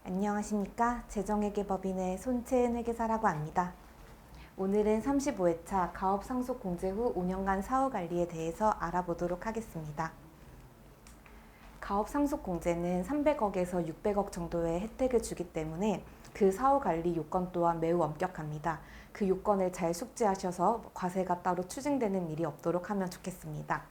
안녕하십니까. 재정회계법인의 손채은 회계사라고 합니다. 오늘은 35회차 가업상속공제 후 5년간 사후관리에 대해서 알아보도록 하겠습니다. 가업상속공제는 300억에서 600억 정도의 혜택을 주기 때문에 그 사후관리 요건 또한 매우 엄격합니다. 그 요건을 잘 숙지하셔서 과세가 따로 추징되는 일이 없도록 하면 좋겠습니다.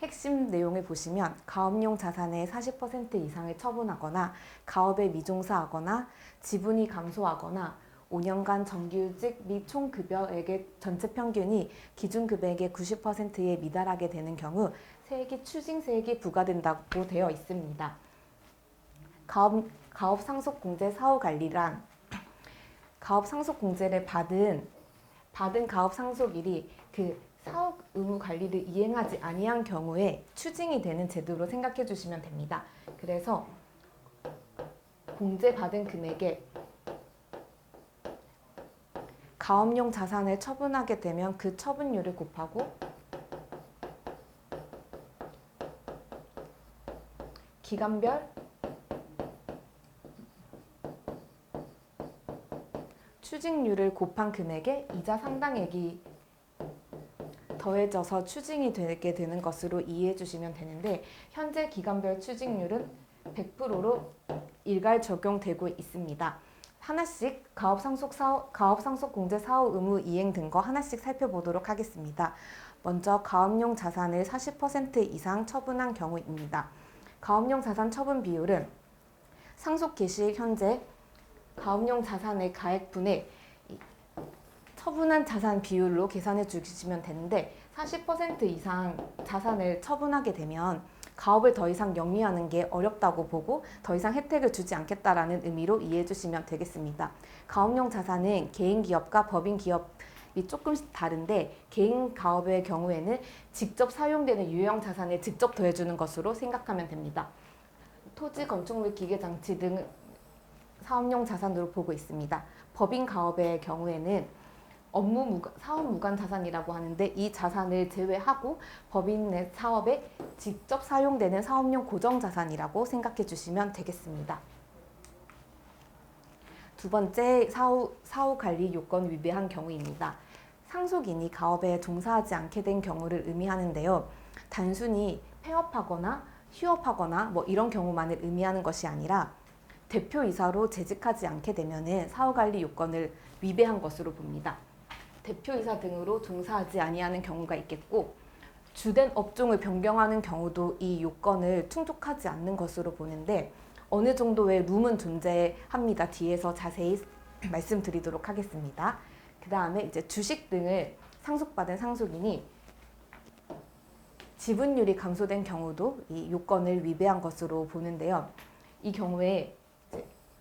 핵심 내용을 보시면 가업용 자산의 40% 이상을 처분하거나 가업에 미종사하거나 지분이 감소하거나 5년간 정규직 및 총급여액의 전체 평균이 기준급여액의 90%에 미달하게 되는 경우 세액이 추징세액이 부과된다고 되어 있습니다. 가업상속공제 사후관리란 가업상속공제를 받은 가업상속일이 그 사후 의무 관리를 이행하지 아니한 경우에 추징이 되는 제도로 생각해 주시면 됩니다. 그래서 공제받은 금액에 가업용 자산을 처분하게 되면 그 처분율을 곱하고 기간별 추징률을 곱한 금액에 이자 상당액이 더해져서 추징이 되게 되는 것으로 이해해 주시면 되는데, 현재 기간별 추징률은 100%로 일괄 적용되고 있습니다. 하나씩 가업상속공제 사후 의무 이행 등 거 하나씩 살펴보도록 하겠습니다. 먼저 가업용 자산을 40% 이상 처분한 경우입니다. 가업용 자산 처분 비율은 상속 개시 현재 가업용 자산의 가액분의 처분한 자산 비율로 계산해 주시면 되는데, 40% 이상 자산을 처분하게 되면 가업을 더 이상 영위하는 게 어렵다고 보고 더 이상 혜택을 주지 않겠다라는 의미로 이해해 주시면 되겠습니다. 가업용 자산은 개인 기업과 법인 기업이 조금씩 다른데, 개인 가업의 경우에는 직접 사용되는 유형 자산을 직접 더해주는 것으로 생각하면 됩니다. 토지, 건축물, 기계, 장치 등 사업용 자산으로 보고 있습니다. 법인 가업의 경우에는 사업 무관 자산이라고 하는데, 이 자산을 제외하고 법인의 사업에 직접 사용되는 사업용 고정 자산이라고 생각해 주시면 되겠습니다. 두 번째, 사후 관리 요건 위배한 경우입니다. 상속인이 가업에 종사하지 않게 된 경우를 의미하는데요. 단순히 폐업하거나 휴업하거나 이런 경우만을 의미하는 것이 아니라 대표이사로 재직하지 않게 되면 사후관리 요건을 위배한 것으로 봅니다. 대표이사 등으로 종사하지 아니하는 경우가 있겠고, 주된 업종을 변경하는 경우도 이 요건을 충족하지 않는 것으로 보는데, 어느 정도의 룸은 존재합니다. 뒤에서 자세히 말씀드리도록 하겠습니다. 그 다음에 이제 주식 등을 상속받은 상속인이 지분율이 감소된 경우도 이 요건을 위배한 것으로 보는데요. 이 경우에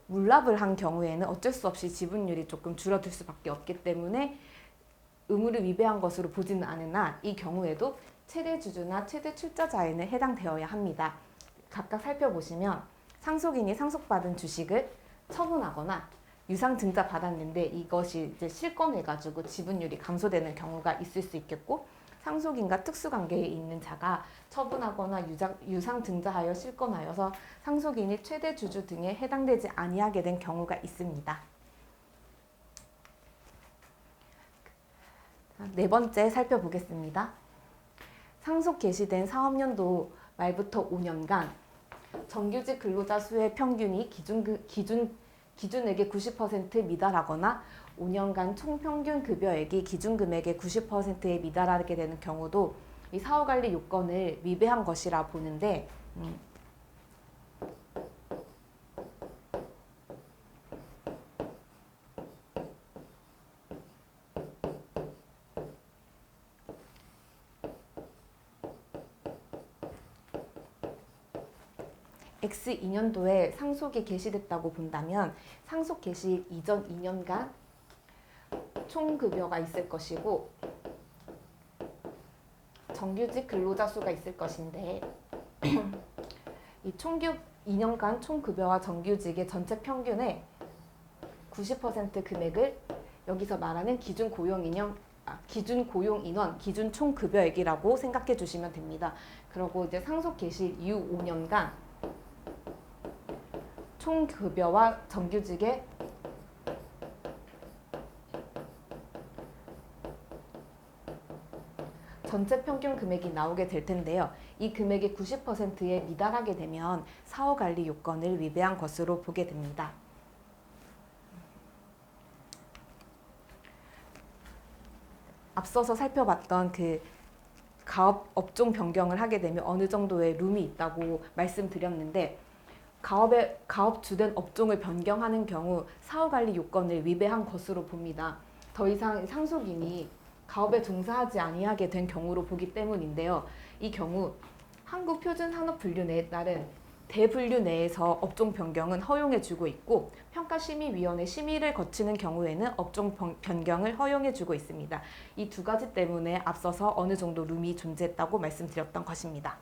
물납을 한 경우에는 어쩔 수 없이 지분율이 조금 줄어들 수밖에 없기 때문에 의무를 위배한 것으로 보지는 않으나, 이 경우에도 최대 주주나 최대 출자자에는 해당되어야 합니다. 각각 살펴보시면 상속인이 상속받은 주식을 처분하거나 유상증자 받았는데 이것이 이제 실권해가지고 지분율이 감소되는 경우가 있을 수 있겠고, 상속인과 특수관계에 있는 자가 처분하거나 유상증자하여 실권하여서 상속인이 최대 주주 등에 해당되지 아니하게 된 경우가 있습니다. 네 번째 살펴보겠습니다. 상속 개시된 사업연도 말부터 5년간 정규직 근로자 수의 평균이 기준액의 90% 미달하거나 5년간 총평균 급여액이 기준금액의 90%에 미달하게 되는 경우도 이 사후관리 요건을 위배한 것이라 보는데, X2년도에 상속이 개시됐다고 본다면 상속 개시 이전 2년간 총급여가 있을 것이고 정규직 근로자 수가 있을 것인데, 이 2년간 총급여와 정규직의 전체 평균의 90% 금액을 여기서 말하는 기준 고용 인원, 기준 총급여액이라고 생각해 주시면 됩니다. 그리고 이제 상속 개시 이후 5년간 총급여와 정규직의 전체 평균 금액이 나오게 될 텐데요. 이 금액의 90%에 미달하게 되면 사후관리 요건을 위배한 것으로 보게 됩니다. 앞서서 살펴봤던 그 가업 업종 변경을 하게 되면 어느 정도의 룸이 있다고 말씀드렸는데 가업 주된 업종을 변경하는 경우 사후관리 요건을 위배한 것으로 봅니다. 더 이상 상속인이 가업에 종사하지 아니하게 된 경우로 보기 때문인데요. 이 경우 한국표준산업분류 내에 따른 대분류 내에서 업종 변경은 허용해주고 있고 평가심의위원회 심의를 거치는 경우에는 업종 변경을 허용해주고 있습니다. 이 두 가지 때문에 앞서서 어느 정도 룸이 존재했다고 말씀드렸던 것입니다.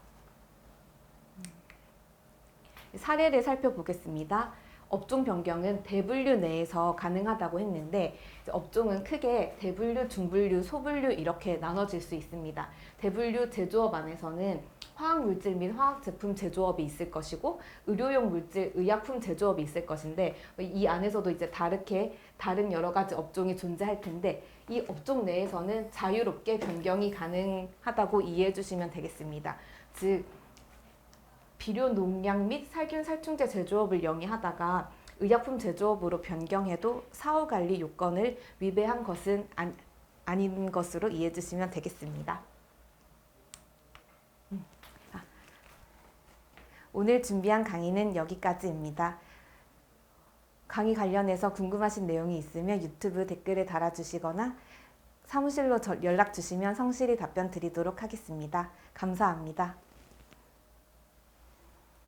사례를 살펴보겠습니다. 업종 변경은 대분류 내에서 가능하다고 했는데 업종은 크게 대분류, 중분류, 소분류 이렇게 나눠질 수 있습니다. 대분류 제조업 안에서는 화학물질 및 화학제품 제조업이 있을 것이고 의료용 물질, 의약품 제조업이 있을 것인데 이 안에서도 이제 다른 여러 가지 업종이 존재할 텐데 이 업종 내에서는 자유롭게 변경이 가능하다고 이해해 주시면 되겠습니다. 즉 비료 농약 및 살균 살충제 제조업을 영위하다가 의약품 제조업으로 변경해도 사후관리 요건을 위배한 것은 아닌 것으로 이해해 주시면 되겠습니다. 오늘 준비한 강의는 여기까지입니다. 강의 관련해서 궁금하신 내용이 있으면 유튜브 댓글에 달아주시거나 사무실로 연락 주시면 성실히 답변 드리도록 하겠습니다. 감사합니다.